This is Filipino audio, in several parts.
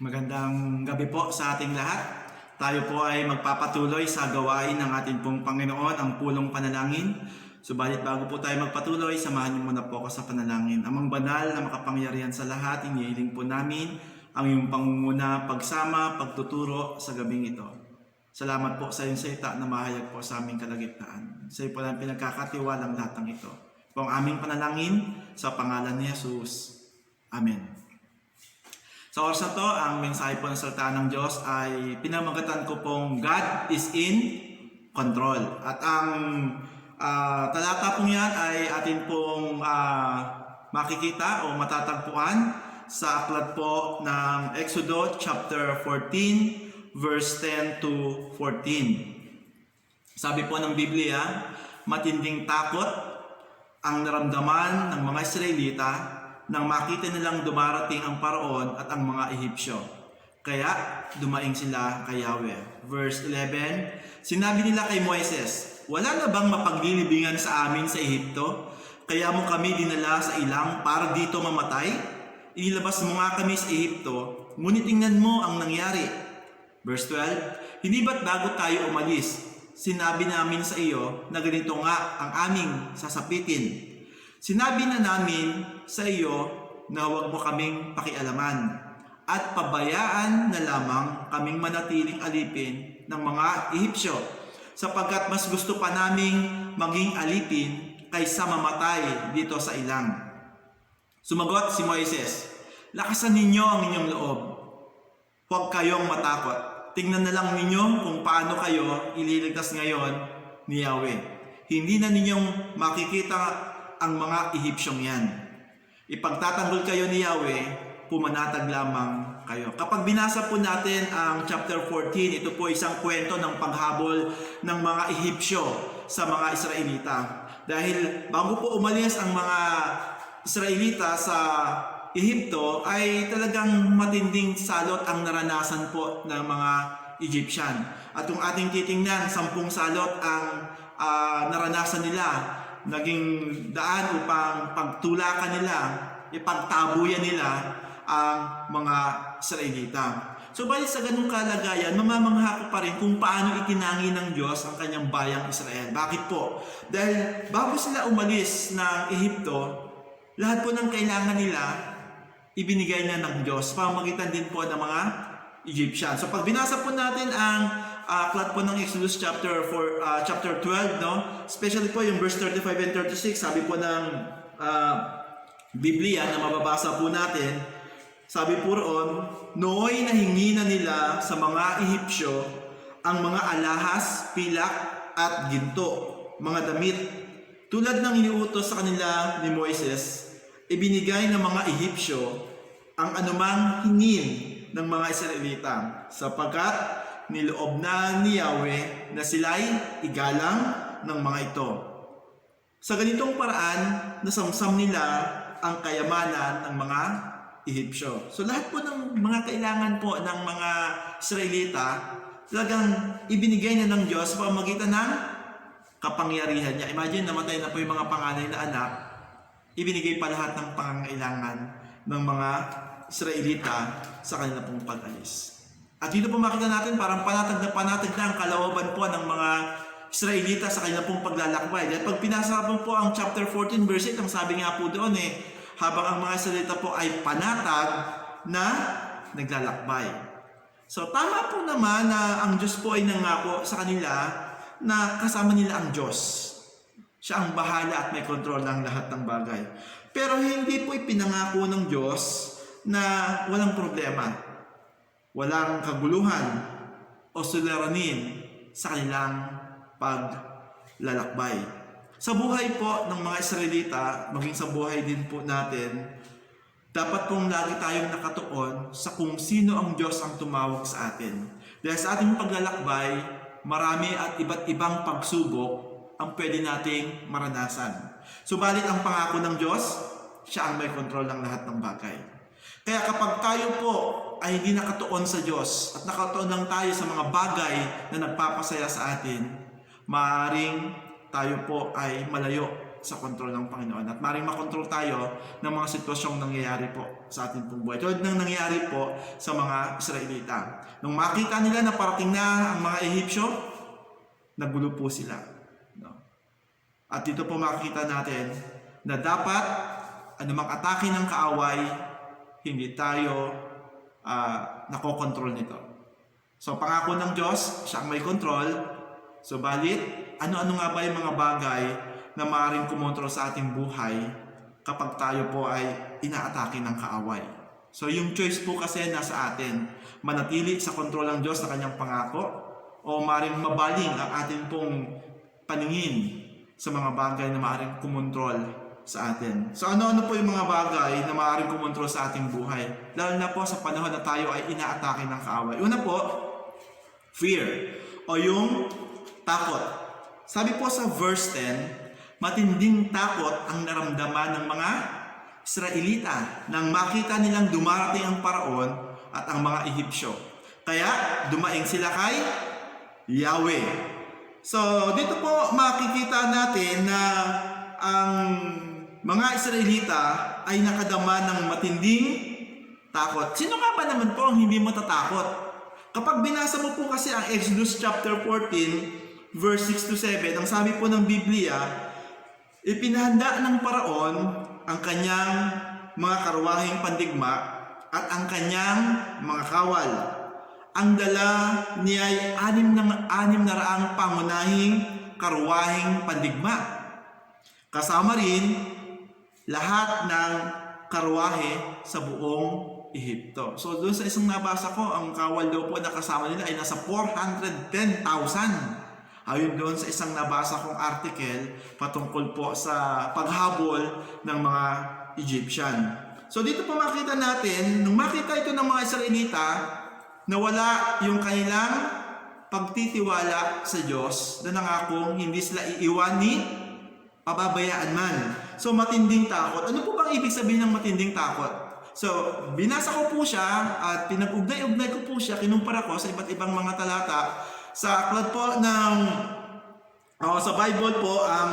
Magandang gabi po sa ating lahat. Tayo po ay magpapatuloy sa gawain ng ating pong Panginoon, ang pulong panalangin. Subalit bago po tayo magpatuloy, samahan niyo muna po ako sa panalangin. Amang banal na makapangyarihan sa lahat, iniiling po namin ang iyong pangunguna, pagsama, pagtuturo sa gabing ito. Salamat po sa iyong salita na mahayag po sa aming kalagitnaan. Sa iyo po lang pinagkakatiwalang lahat ng ito. Po ang aming panalangin sa pangalan ni Jesus. Amen. Sa oras na to, ang mensahe po ng salita ng Diyos ay pinamagatan ko pong God is in control. At ang talata pong yan ay atin pong makikita o matatagpuan sa aklat po ng Exodo chapter 14 verse 10 to 14. Sabi po ng Biblia, matinding takot ang naramdaman ng mga Israelita nang makita nilang dumarating ang Paraon at ang mga Ehipsyo. Kaya dumaing sila kay Yahweh. Verse 11, sinabi nila kay Moises, wala na bang mapaglilibingan sa amin sa Ehipto? Kaya mo kami dinala sa ilang para dito mamatay? Inilabas mo nga kami sa Ehipto, ngunit tingnan mo ang nangyari. Verse 12, hindi ba't bago tayo umalis, sinabi namin sa iyo na ganito nga ang aming sasapitin? Sinabi na namin sa iyo na huwag mo kaming pakialaman at pabayaan na lamang kaming manatiling alipin ng mga Ehipsyo sapagkat mas gusto pa naming maging alipin kaysa mamatay dito sa ilang. Sumagot si Moises, lakasan ninyo ang inyong loob. Huwag kayong matakot. Tingnan na lang ninyo kung paano kayo ililigtas ngayon ni Yahweh. Hindi na ninyong makikita ang mga Ehipsyong yan. Ipagtatanggol kayo ni Yahweh, pumanatag lamang kayo. Kapag binasa po natin ang chapter 14, ito po isang kwento ng paghabol ng mga Ehipsyo sa mga Israelita. Dahil bago po umalis ang mga Israelita sa Ehipto, ay talagang matinding salot ang naranasan po ng mga Egyptian. At kung ating titingnan, 10 salot ang naranasan nila, naging daan upang pagtulakan nila, ipagtabuyan nila ang mga Israelita. So bali sa ganung kalagayan, mamamangha ko pa rin kung paano itinangi ng Diyos ang kanyang bayang Israel. Bakit po? Dahil bago sila umalis ng Ehipto, lahat po ng kailangan nila, ibinigay na ng Diyos, pamagitan din po ng mga Egyptian. So pag binasa po natin ang aklat po ng Exodus chapter 12, no? Especially po yung verse 35 and 36, sabi po ng Biblia na mababasa po natin, sabi po roon, nooy nahingi na nila sa mga Ehipsyo ang mga alahas, pilak at ginto, mga damit. Tulad ng iniutos sa kanila ni Moises, ibinigay ng mga Ehipsyo ang anumang hingin ng mga Israelita, sapagkat niloob na ni Yahweh na sila'y igalang ng mga ito. Sa ganitong paraan, nasamsam nila ang kayamanan ng mga Ehipsyo. So lahat po ng mga kailangan po ng mga Israelita, talagang ibinigay na ng Diyos sa pamamagitan ng kapangyarihan niya. Imagine, namatay na po yung mga panganay na anak, ibinigay pa lahat ng pangangailangan ng mga Israelita sa kanila pong pag-alis. At dito po makita natin parang panatag na ang kalooban po ng mga Israelita sa kanilang pong paglalakbay. Dahil pag pinasa po ang chapter 14 verse 8, ang sabi nga po doon habang ang mga Israelita po ay panatag na naglalakbay. So tama po naman na ang Diyos po ay nangako sa kanila na kasama nila ang Diyos. Siya ang bahala at may kontrol ng lahat ng bagay. Pero hindi po ipinangako ng Diyos na walang problema, walang kaguluhan o suliranin sa kanilang paglalakbay. Sa buhay po ng mga Israelita, maging sa buhay din po natin, dapat pong lagi tayong nakatuon sa kung sino ang Diyos ang tumawag sa atin. Dahil sa ating paglalakbay, marami at iba't ibang pagsubok ang pwede nating maranasan. Subalit ang pangako ng Diyos, siya ang may kontrol ng lahat ng bagay. Kaya kapag tayo po ay hindi nakatuon sa Diyos at nakatuon lang tayo sa mga bagay na nagpapasaya sa atin, maaaring tayo po ay malayo sa kontrol ng Panginoon at maring makontrol tayo ng mga sitwasyong nangyayari po sa ating pong buhay. Tulad ng nangyayari po sa mga Israelita. Nung makita nila na parating na ang mga Ehipsyo, nagulo po sila. No? At dito po makikita natin na dapat anumang atake ng kaaway, hindi tayo nakokontrol nito. So pangako ng Diyos, siya ang may kontrol. Subalit, ano-ano nga ba yung mga bagay na maaaring kumontrol sa ating buhay kapag tayo po ay inaatake ng kaaway? So yung choice po kasi nasa atin, manatili sa kontrol ng Diyos na kanyang pangako o maaaring mabaling ang ating pong paningin sa mga bagay na maaaring kumontrol sa atin. So ano-ano po yung mga bagay na maaaring kumontrol sa ating buhay? Lalo na po sa panahon na tayo ay inaatake ng kaaway. Una po, fear o yung takot. Sabi po sa verse 10, matinding takot ang naramdaman ng mga Israelita nang makita nilang dumarating ang Paraon at ang mga Ehipsyo. Kaya dumaing sila kay Yahweh. So dito po makikita natin na ang mga Israelita ay nakadama ng matinding takot. Sino nga ba naman po ang hindi matatakot? Kapag binasa mo po kasi ang Exodus chapter 14, verse 6 to 7, ang sabi po ng Biblia, ipinahanda ng Paraon ang kanyang mga karwaheng pandigma at ang kanyang mga kawal. Ang dala niya ay 600 pangunahing karwaheng pandigma. Kasama rin lahat ng karwahe sa buong Ehipto. So doon sa isang nabasa ko, ang kawal daw po na kasama nila ay nasa 410,000. Ayon doon sa isang nabasa kong article patungkol po sa paghabol ng mga Egyptian. So dito po makita natin, nung makita ito ng mga Israelita, nawala yung kanilang pagtitiwala sa Diyos na nangakong hindi sila iiwan ni pababayaan man. So matinding takot. Ano po bang ibig sabihin ng matinding takot? So, binasa ko po siya at pinag-ugnay-ugnay ko po siya, kinumpara ko sa iba't ibang mga talata. Sa aklat po ng, sa Bible po, ang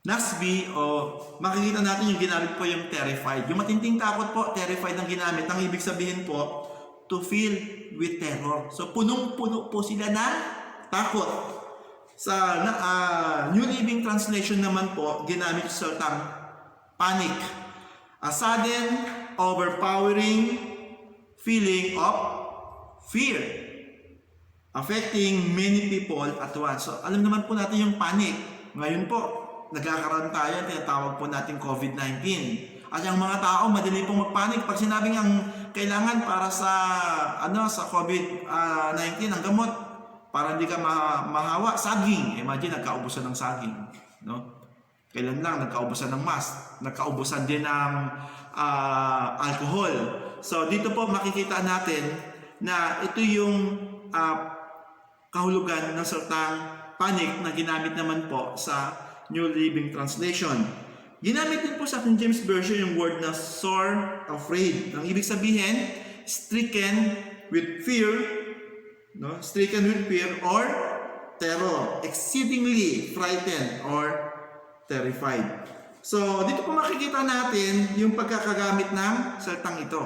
NASB, makikita natin yung ginamit po yung terrified. Yung matinding takot po, terrified ang ginamit. Ang ibig sabihin po, to feel with terror. So, punong-puno po sila ng takot. Sa New Living Translation naman po, ginamit sa term panic. A sudden, overpowering feeling of fear affecting many people at once. So, alam naman po natin yung panic. Ngayon po, nagkakaroon tayo, tinatawag po natin COVID-19. At yung mga tao, madali pong magpanik. Pag sinabing ang kailangan para sa COVID-19, ang gamot, para hindi ka mahawa, saging. Imagine, nagkaubusan ng saging. No? Kailan lang, nagkaubusan ng mask, nagkaubusan din ng alcohol. So dito po makikita natin na ito yung kahulugan ng salitang panic na ginamit naman po sa New Living Translation. Ginamit din po sa King James Version yung word na sore afraid. Ang ibig sabihin, stricken with fear, no? Stricken with fear or terror, exceedingly frightened or terrified. So, dito po makikita natin yung pagkakagamit ng salitang ito.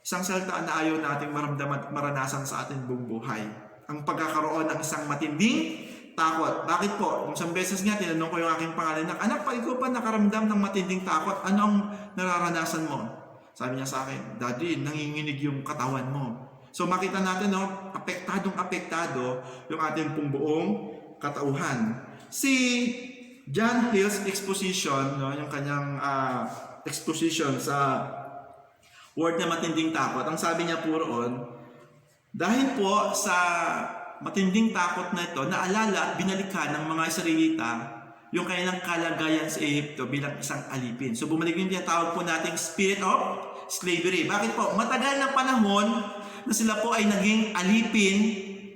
Isang salita na ayaw nating maramdaman at maranasan sa ating buong buhay. Ang pagkakaroon ng isang matinding takot. Bakit po? Nung isang beses nga, tinanong ko yung aking pangalan na, anak, pa ikaw pa nakaramdam ng matinding takot? Ano ang nararanasan mo? Sabi niya sa akin, Daddy, nanginginig yung katawan mo. So, makita natin, no, apektado yung ating pong buong katauhan. Si John Hill's exposition, no, yung kanyang exposition sa word na matinding takot, ang sabi niya po roon, dahil po sa matinding takot na ito, naalala at binalikan ng mga Israelita yung kanilang kalagayan sa Ehipto bilang isang alipin. So bumalik yung tinatawag po nating spirit of slavery. Bakit po? Matagal na panahon na sila po ay naging alipin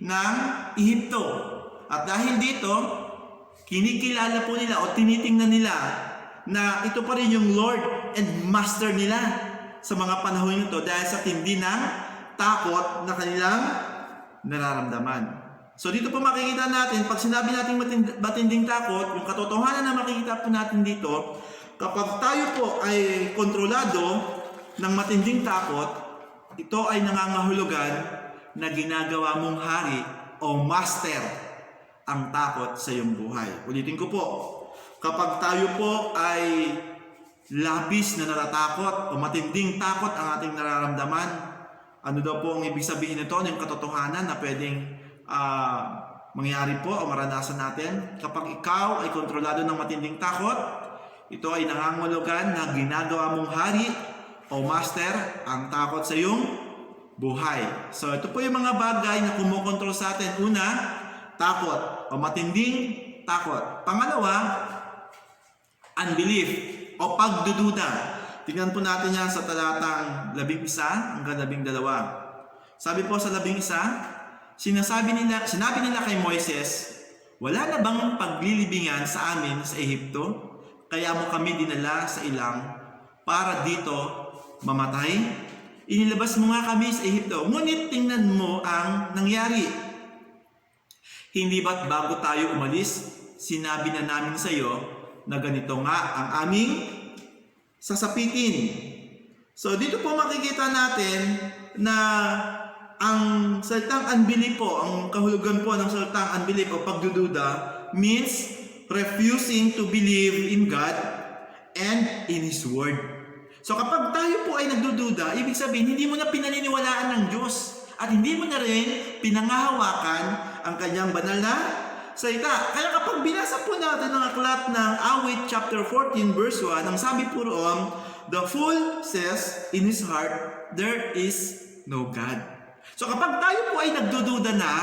ng Ehipto. At dahil dito, kinikilala po nila o tinitingnan nila na ito pa rin yung Lord and Master nila sa mga panahon nito dahil sa tindi ng takot na kanilang nararamdaman. So dito po makikita natin, pag sinabi natin matinding takot, yung katotohanan na makikita po natin dito, kapag tayo po ay kontrolado ng matinding takot, ito ay nangangahulugan na ginagawa mong hari o master ang takot sa iyong buhay. Ulitin ko po, kapag tayo po ay labis na natatakot o matinding takot ang ating nararamdaman, ano daw po ang ibig sabihin nito? Yung katotohanan na pwedeng mangyari po o maranasan natin. Kapag ikaw ay kontrolado ng matinding takot, ito ay nangangahulugan na ginagawa mong hari o master ang takot sa iyong buhay. So ito po yung mga bagay na kumokontrol sa atin. Una, takot o matinding takot. Pangalawa, unbelief o pagdududa. Tingnan po natin yan sa talatang 11 hanggang 12. Sabi po sa 11, sinabi nila kay Moises, wala na bang paglilibingan sa amin sa Ehipto? Kaya mo kami dinala sa ilang para dito mamatay? Inilabas mo nga kami sa Ehipto. Ngunit tingnan mo ang nangyari. Hindi ba't bago tayo umalis, sinabi na namin sa iyo na ganito nga ang aming sasapitin. So dito po makikita natin na ang salitang unbelief po, ang kahulugan po ng salitang unbelief o pagdududa means refusing to believe in God and in His Word. So kapag tayo po ay nagdududa, ibig sabihin hindi mo na pinaniniwalaan ng Diyos at hindi mo na rin pinangahawakan ang kanyang banal na salita. Kaya kapag binasa po natin ang aklat ng Awit chapter 14 verse 1, ang sabi po roon, the fool says in his heart, there is no God. So kapag tayo po ay nagdududa na,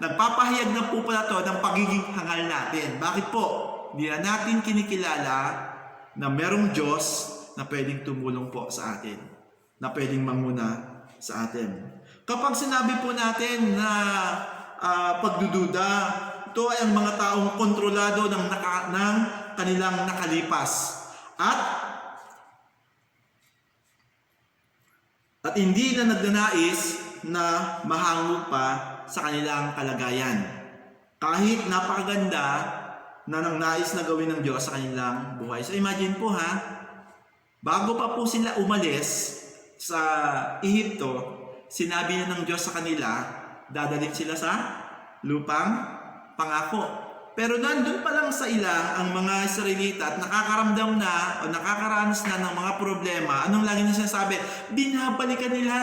nagpapahayag na po pala to ng pagiging hangal natin. Bakit po? Hindi na natin kinikilala na merong Diyos na pwedeng tumulong po sa atin, na pwedeng manguna sa atin. Kapag sinabi po natin na pagdududa, ito ay ang mga taong kontrolado ng kanilang nakalipas. At hindi na nagnanais na mahango pa sa kanilang kalagayan. Kahit napakaganda na nang nais na gawin ng Diyos sa kanilang buhay. So imagine po bago pa po sila umalis sa Ehipto, sinabi na ng Diyos sa kanila, dadalhin sila sa lupang pangako. Pero nandun pa lang sa ila ang mga Israelita at nakakaramdam na o nakakaranas na ng mga problema. Anong lagi niya sinasabi? Binabalikan nila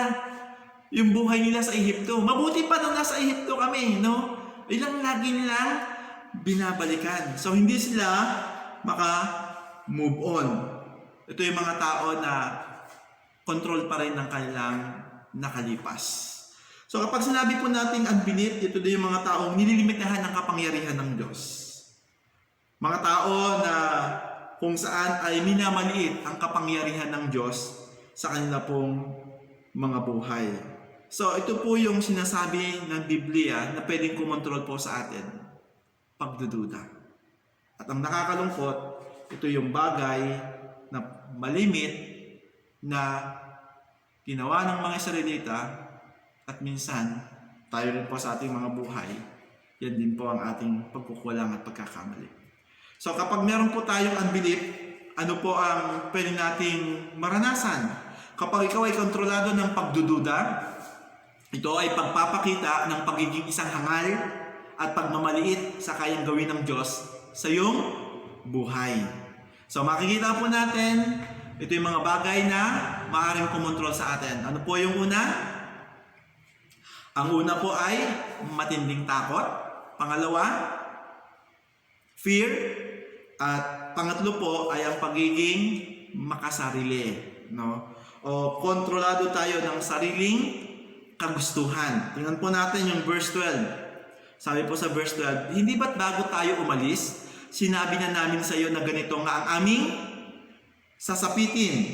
yung buhay nila sa Ehipto. Mabuti pa nung nasa Ehipto kami, no? Ilang lagi nilang binabalikan. So hindi sila maka-move on. Ito yung mga tao na control pa rin ng kanilang nakalipas. So kapag sinabi po natin unbelief, ito din yung mga taong nililimitahan ng kapangyarihan ng Diyos. Mga tao na kung saan ay minamaliit ang kapangyarihan ng Diyos sa kanila pong mga buhay. So ito po yung sinasabi ng Biblia na pwedeng kumontrol po sa atin, pagdududa. At ang nakakalungkot, ito yung bagay na malimit na ginawa ng mga Israelita at minsan tayo rin po sa ating mga buhay, yan din po ang ating pagkukulang at pagkakamali. So kapag meron po tayong unbelief, ano po ang pwede nating maranasan? Kapag ikaw ay kontrolado ng pagdududa, ito ay pagpapakita ng pagiging isang hangal at pagmamaliit sa kayang gawin ng Diyos sa iyong buhay. So makikita po natin, ito yung mga bagay na maaaring kumontrol sa atin. Ano po yung una? Ang una po ay matinding takot. Pangalawa, fear. At pangatlo po ay ang pagiging makasarili. No? O kontrolado tayo ng sariling kagustuhan. Tingnan po natin yung verse 12. Sabi po sa verse 12, hindi ba't bago tayo umalis, sinabi na namin sa iyo na ganito nga ang aming sasapitin.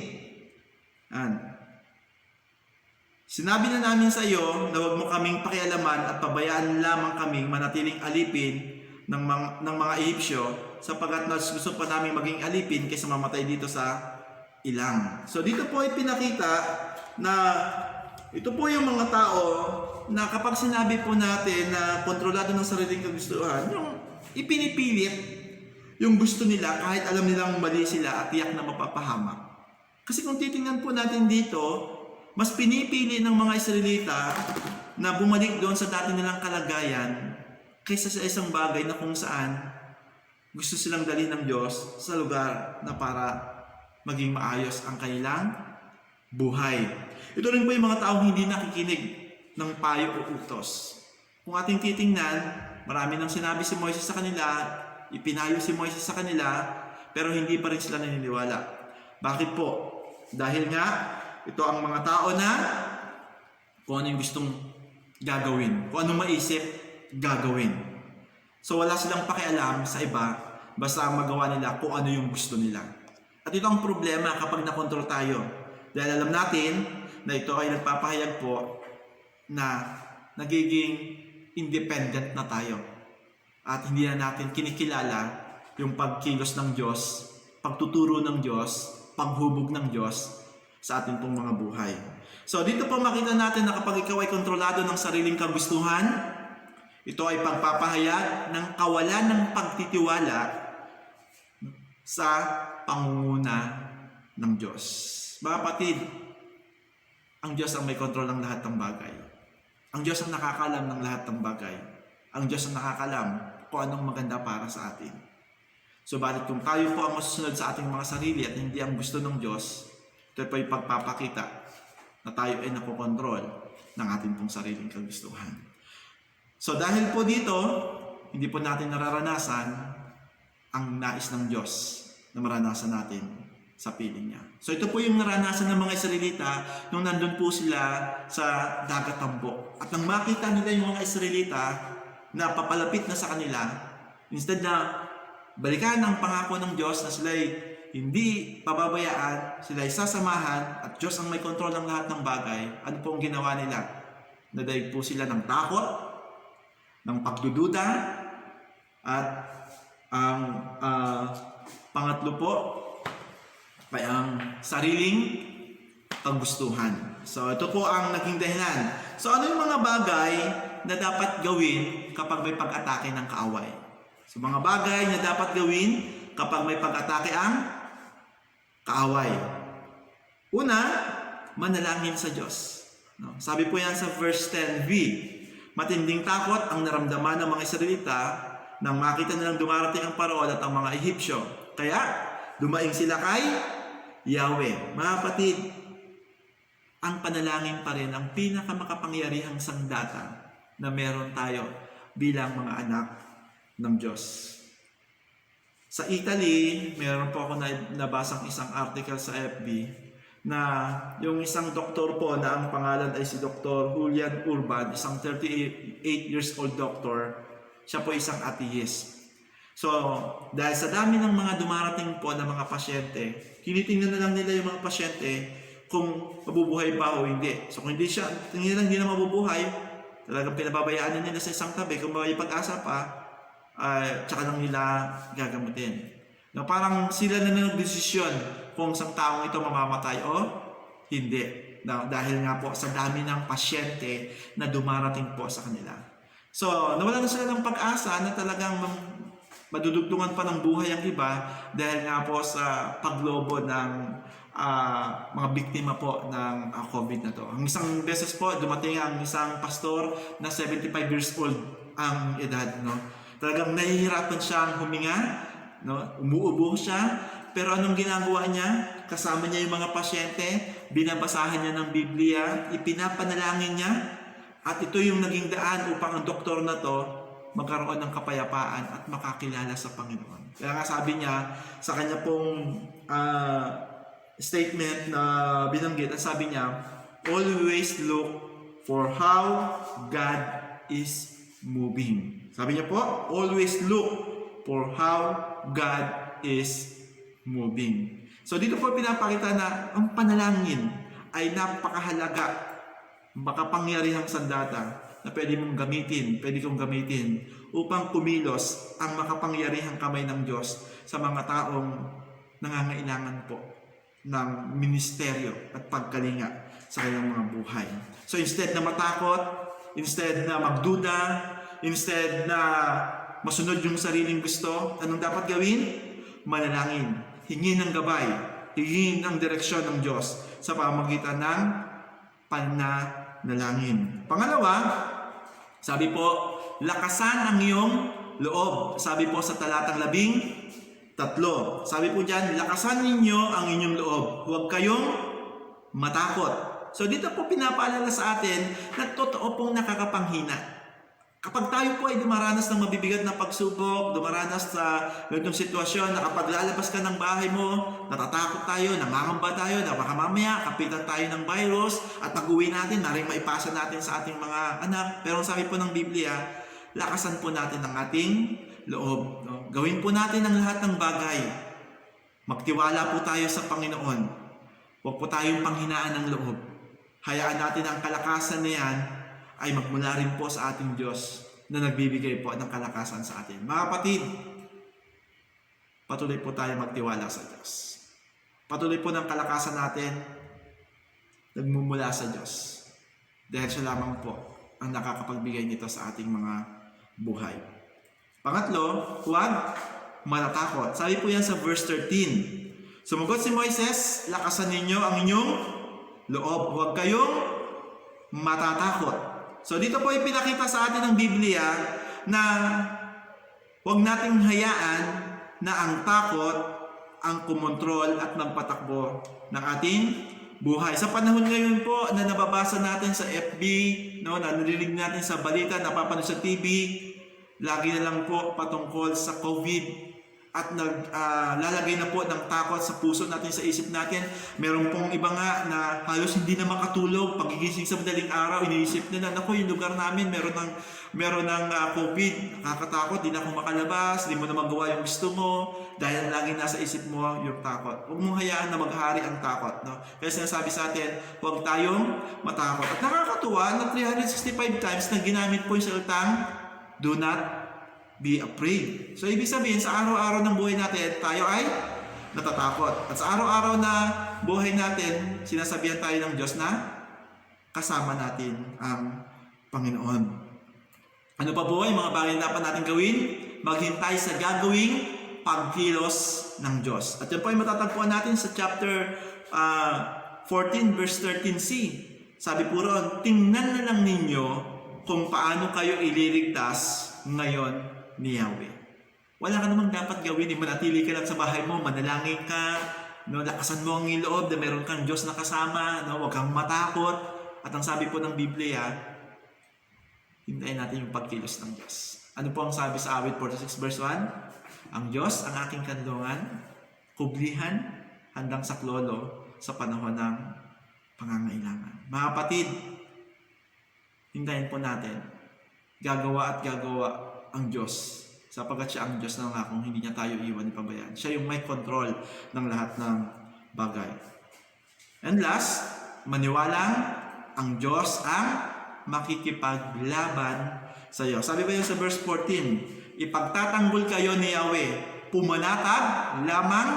Sinabi na namin sa iyo na huwag mo kaming pakialaman at pabayaan lamang kaming manatiling alipin ng mga Ehipsyo sapagkat gusto pa namin maging alipin kaysa mamatay dito sa ilang. So dito po ay pinakita na ito po yung mga tao na kapag sinabi po natin na kontrolado ng sariling kagustuhan, yung ipinipilit yung gusto nila kahit alam nilang mali sila at tiyak na mapapahamak. Kasi kung titingnan po natin dito, mas pinipili ng mga Israelita na bumalik doon sa dati nilang kalagayan kaysa sa isang bagay na kung saan gusto silang dalhin ng Diyos sa lugar na para maging maayos ang kanilang buhay. Ito rin po yung mga taong hindi nakikinig ng payo o utos. Kung ating titingnan, marami nang sinabi si Moises sa kanila, ipinayo si Moises sa kanila, pero hindi pa rin sila naniniwala. Bakit po? Dahil nga, ito ang mga tao na kung ano yung gustong gagawin, kung anong maisip, gagawin. So wala silang pakialam sa iba, basta magawa nila kung ano yung gusto nila. At ito ang problema kapag nakontrol tayo. Dahil alam natin na ito ay nagpapahayag po na nagiging independent na tayo. At hindi na natin kinikilala yung pagkilos ng Diyos, pagtuturo ng Diyos, paghubog ng Diyos sa ating pong mga buhay. So dito po makita natin na kapag ikaw ay kontrolado ng sariling kagustuhan, ito ay pagpapahayag ng kawalan ng pagtitiwala sa pangunguna ng Diyos. Mga kapatid, ang Diyos ang may kontrol ng lahat ng bagay. Ang Diyos ang nakakalam ng lahat ng bagay. Ang Diyos ang nakakalam kung anong maganda para sa atin. Subalit kung tayo po ang masusunod sa ating mga sarili at hindi ang gusto ng Diyos, ito po ay pagpapakita na tayo ay nakokontrol ng ating pong sariling kagustuhan. So dahil po dito, hindi po natin nararanasan ang nais ng Diyos na maranasan natin sa piling niya. So ito po yung naranasan ng mga Israelita nung nandun po sila sa dagat Tambok. At nang makita nila yung mga Israelita na papalapit na sa kanila, instead na balikan ang pangako ng Diyos na sila'y hindi pababayaan, sila'y sasamahan at Diyos ang may kontrol ng lahat ng bagay, ano po ang ginawa nila? Nadaig po sila ng takot, ng pagdududa, at ang pangatlo po ay ang sariling kagustuhan. So ito po ang naging dahilan. So ano yung mga bagay na dapat gawin kapag may pag-atake ng kaaway? So mga bagay na dapat gawin kapag may pag-atake ang kaaway. Una, manalangin sa Diyos. No? Sabi po yan sa verse 10b, matinding takot ang naramdaman ng mga Israelita nang makita nilang dumarating ang Paraon at ang mga Ehipsyo. Kaya, dumaing sila kay Yahweh. Mga kapatid, ang panalangin pa rin ang pinakamakapangyarihang sandata na meron tayo bilang mga anak ng Diyos. Sa Italy, meron po ako nabasang isang article sa FB na yung isang doktor po na ang pangalan ay si Dr. Julian Urban, isang 38 years old doctor. Siya po isang atheist. So, dahil sa dami ng mga dumarating po na mga pasyente, tinitingnan na lang nila yung mga pasyente kung mabubuhay pa o hindi. So, kung hindi na mabubuhay, talagang pinababayaan na nila sa isang tabi. Kung may pag-asa pa, tsaka lang nila gagamutin. No, parang sila na nagdesisyon kung isang taong ito mamamatay o hindi. No, dahil nga po sa dami ng pasyente na dumarating po sa kanila. So, nawala na sila ng pag-asa na talagang madudugtungan pa ng buhay ang iba dahil nga po sa paglobo ng mga biktima po ng COVID na to. Ang isang beses po, dumating ang isang pastor na 75 years old ang edad. No? Talagang nahihirapan siyang huminga, no? Umuubo siya, pero anong ginagawa niya? Kasama niya yung mga pasyente, binabasahan niya ng Biblia, ipinapanalangin niya, at ito yung naging daan upang ang doktor na to magkaroon ng kapayapaan at makakilala sa Panginoon. Kaya nga sabi niya sa kanya pong statement na binanggit, at sabi niya, always look for how God is moving. Sabi niya po, always look for how God is moving. So dito po pinapakita na ang panalangin ay napakahalaga, makapangyarihang sandata na pwede mong gamitin, pwede kong gamitin upang kumilos ang makapangyarihang kamay ng Diyos sa mga taong nangangailangan po ng ministeryo at pagkalinga sa kanilang mga buhay. So instead na matakot, instead na magduda, instead na masunod yung sariling gusto, anong dapat gawin? Manalangin, hingin ng gabay, hingin ng direksyon ng Diyos sa pamamagitan ng pananalangin. Pangalawa, sabi po, lakasan ang iyong loob. Sabi po sa talatang 13, sabi po dyan, lakasan ninyo ang inyong loob. Huwag kayong matakot. So dito po pinapaalala sa atin na totoo pong nakakapanghina. Kapag tayo po ay dumaranas ng mabibigat na pagsubok, dumaranas sa ganitong sitwasyon na kapag lalabas ka ng bahay mo, natatakot tayo, nangangamba tayo, na baka mamaya kapitan tayo ng virus at pag-uwi natin, naring maipasa natin sa ating mga anak. Pero sabi po ng Biblia, lakasan po natin ang ating loob. No? Gawin po natin ang lahat ng bagay. Magtiwala po tayo sa Panginoon. Huwag po tayong panghinaan ng loob. Hayaan natin ang kalakasan na yan ay magmula rin po sa ating Diyos na nagbibigay po ng kalakasan sa atin. Mga kapatid, patuloy po tayo magtiwala sa Diyos. Patuloy po ng kalakasan natin nagmumula sa Diyos. Dahil siya lamang po ang nakakapagbigay nito sa ating mga buhay. Pangatlo, huwag matatakot. Sabi po yan sa verse 13. Sumagot si Moises, lakasan ninyo ang inyong loob. Huwag kayong matatakot. So dito po ipinakita sa atin ng Biblia na huwag nating hayaan na ang takot ang kumontrol at magpatakbo ng ating buhay. Sa panahon ngayon po na nababasa natin sa FB, no, na narinig natin sa balita, napapanood sa TV, lagi na lang po patungkol sa COVID at lalagay na po ng takot sa puso natin, sa isip natin. Meron pong iba nga na halos hindi na makatulog. Pagigising sa madaling araw, iniisip nila, naku, yung lugar namin meron ng COVID. Nakakatakot, di na ako makalabas, di mo na magawa yung gusto mo dahil lagi nasa isip mo yung takot. Huwag mong hayaan na maghari ang takot. No? Kaya sinasabi sa atin, huwag tayong matakot. At nakakatuwa na 365 times na ginamit po yung salitang do not be afraid. So, ibig sabihin, sa araw-araw ng buhay natin, tayo ay natatakot. At sa araw-araw na buhay natin, sinasabihan tayo ng Diyos na kasama natin ang Panginoon. Ano pa po ay mga bagay na dapat natin gawin? Maghintay sa gagawing pagkilos ng Diyos. At yan po ay matatagpuan natin sa chapter 14 verse 13c. Sabi po ron, tingnan na lang ninyo kung paano kayo ililigtas ngayon ni Yahweh. Wala ka namang dapat gawin. Manatili ka lang sa bahay mo, manalangin ka, no, lakasan mo ang iyong loob na meron kang Diyos na kasama, no, huwag kang matakot. At ang sabi po ng Biblia, hintayin natin yung pagkilos ng Diyos. Ano po ang sabi sa awit 46 verse 1? Ang Diyos ang aking kanlungan, kublihan, handang saklolo sa panahon ng pangangailangan. Mga kapatid, hintayin po natin. Gagawa at gagawa ang Diyos, sapagkat siya ang Diyos na nangakong hindi niya tayo iwan ni pabayaan. Siya yung may control ng lahat ng bagay. And last, maniwalang ang Diyos ang makikipaglaban sa iyo. Sabi ba yun sa verse 14? Ipagtatanggol kayo ni Yahweh, pumanatag lamang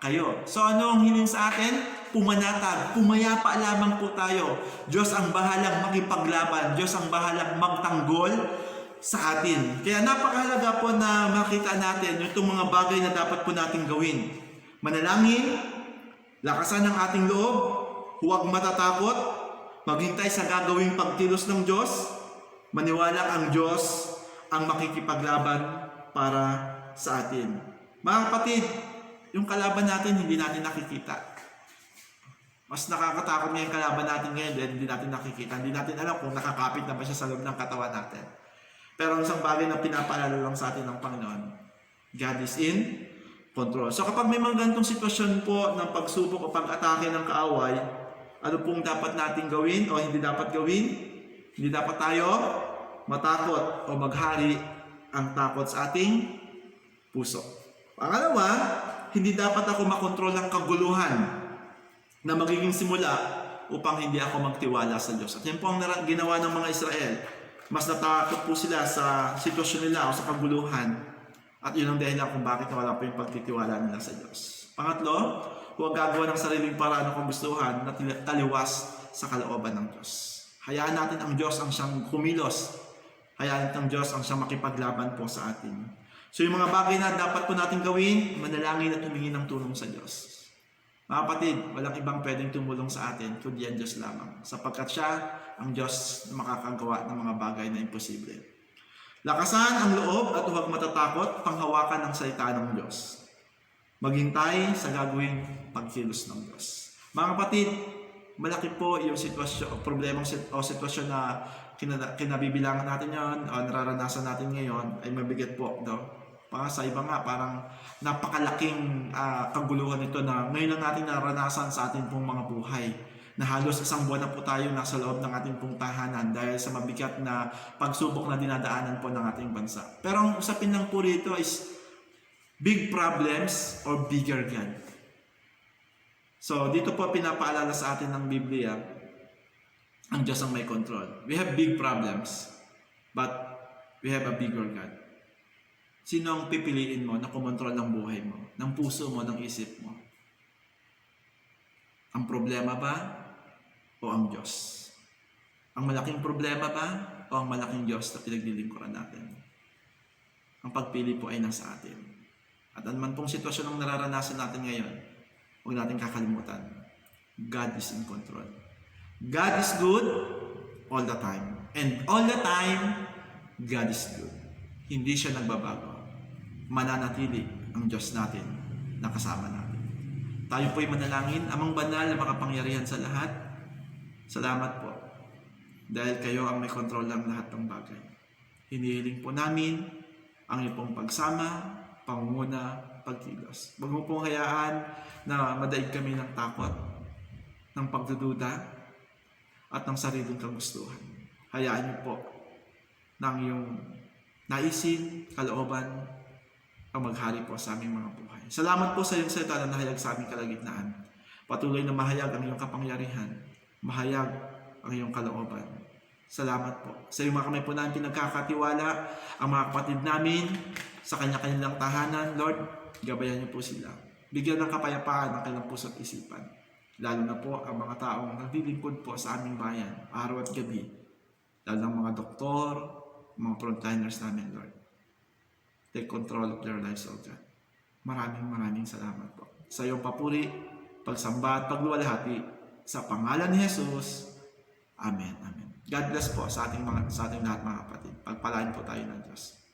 kayo. So ano ang hiling sa atin? Pumanatag, pumayapa lamang po tayo. Diyos ang bahalang makipaglaban, Diyos ang bahalang magtanggol sa atin. Kaya napakahalaga po na makita natin itong mga bagay na dapat po natin gawin. Manalangin, lakasan ang ating loob, huwag matatakot, maghintay sa gagawing pagkilos ng Diyos, maniwala ang Diyos ang makikipaglaban para sa atin. Mga kapatid, yung kalaban natin hindi natin nakikita. Mas nakakatakot nga yung kalaban natin ngayon dahil hindi natin nakikita. Hindi natin alam kung nakakapit na ba siya sa loob ng katawan natin. Pero isang bagay na pinapaalala lang sa atin ng Panginoon, God is in control. So kapag may mga ganitong sitwasyon po ng pagsubok o pag-atake ng kaaway, ano pong dapat natin gawin o hindi dapat gawin? Hindi dapat tayo matakot o maghari ang takot sa ating puso. Pangalawa, hindi dapat ako makontrol ng kaguluhan na magiging simula upang hindi ako magtiwala sa Diyos. At yan po ang ginawa ng mga Israel. Mas natakot po sila sa sitwasyon nila o sa kaguluhan. At yun ang dahilan kung bakit wala po yung pagtitiwala nila sa Diyos. Pangatlo, Huwag gagawa ng sariling paraan o kagustuhan na taliwas sa kalooban ng Diyos. Hayaan natin ang Diyos ang siyang kumilos. Hayaan natin ang Diyos ang siyang makipaglaban po sa atin. So yung mga bagay na dapat po natin gawin, manalangin at humingi ng tulong sa Diyos. Mga kapatid, walang ibang pwedeng tumulong sa atin kundi ang Diyos lamang. Sapagkat siya ang Diyos na makakagawa ng mga bagay na imposible. Lakasan ang loob at huwag matatakot panghawakan ng salita ng Diyos. Maghintay sa gagawing pagkilos ng Diyos. Mga kapatid, malaki po yung sitwasyon, problemang sitwasyon na kinabibilangan natin yon o nararanasan natin ngayon ay mabigat po. Sa iba nga, parang napakalaking kaguluhan ito na ngayon lang natin naranasan sa ating pong mga buhay. Na halos isang buwan na po tayo nasa loob ng ating pong tahanan dahil sa mabigat na pagsubok na dinadaanan po ng ating bansa. Pero ang usapin lang po rito is big problems or bigger God. So dito po pinapaalala sa atin ng Biblia, ang Diyos ang may control. We have big problems, but we have a bigger God. Sino ang pipiliin mo na kumontrol ng buhay mo, ng puso mo, ng isip mo? Ang problema ba o ang Diyos? Ang malaking problema ba o ang malaking Diyos na pinaglilingkuran natin? Ang pagpili po ay nasa atin. At anuman pong sitwasyon ang nararanasan natin ngayon, huwag natin kakalimutan. God is in control. God is good all the time. And all the time, God is good. Hindi siya nagbabago. Mananatili ang Diyos natin na kasama natin. Tayo po'y manalangin, Amang banal na makapangyarihan sa lahat. Salamat po. Dahil kayo ang may kontrol ng lahat ng bagay. Hinihiling po namin ang iyong pagsama, pangunguna, pagkilos. Huwag mo pong hayaan na madaig kami ng takot, ng pagdududa, at ng sariling kagustuhan. Hayaan niyo po ng iyong naisin, kalooban, ang maghari po sa aming mga buhay. Salamat po sa iyong salita na nahayag sa aming kalagitnaan. Patuloy na mahayag ang iyong kapangyarihan. Mahayag ang iyong kalooban. Salamat po. Sa iyong mga kamay po namin pinagkakatiwala ang mga kapatid namin sa kanya-kanilang tahanan. Lord, gabayan niyo po sila. Bigyan ng kapayapaan ang kanilang puso at isipan. Lalo na po ang mga taong naglilingkod po sa aming bayan, araw at gabi. Lalo ng mga doktor, mga frontliners namin, Lord. Take control of their lives, O God. Maraming salamat po. Sa iyong papuri, pagsamba at pagluwalhati, sa pangalan ni Jesus. Amen. Amen. God bless po sa ating lahat mga kapatid. Pagpalain po tayo ng Diyos.